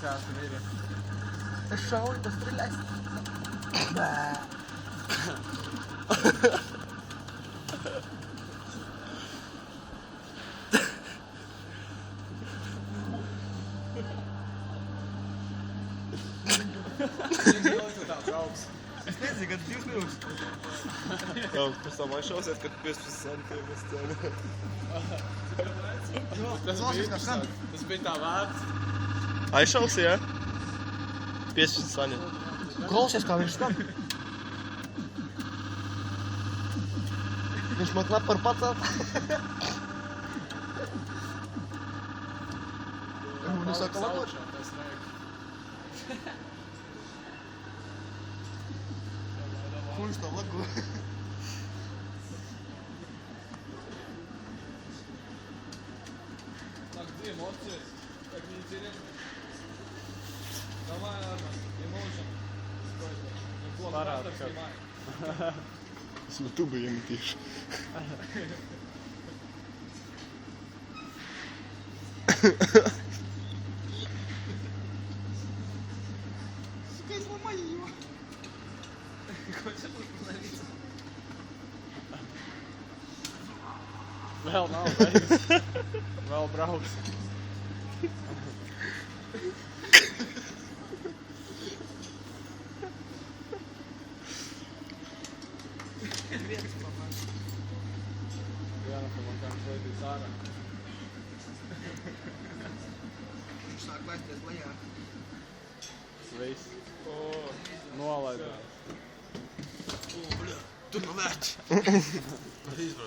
kāds tur ir. Es šauju, tas trilēs. Bē. Es nezinu, kad 2 minūtes. Jā, pēc tam aizšausiet, kad 15 centiem es cenu. Tas bija tā vērts. Aizšausi, jā? 15 saņem. Klausies, kā viņš skan. Viņš man klap par pacelt. Un es saka labot. Kurš to lago? Так, где эмоции? Так неинтересно. Давай, ладно, emotion. Парад, как? Es YouTube iemetīšu. Сука, сломай ее. Хочешь остановиться? Vēl nav beigas. Vēl brauks. Viens pamāc. Jā, nu, ka man kāds veidīs ārā. Viņš sāk laisties lejā. Tas viss. Nolaidās. Tu no vērts.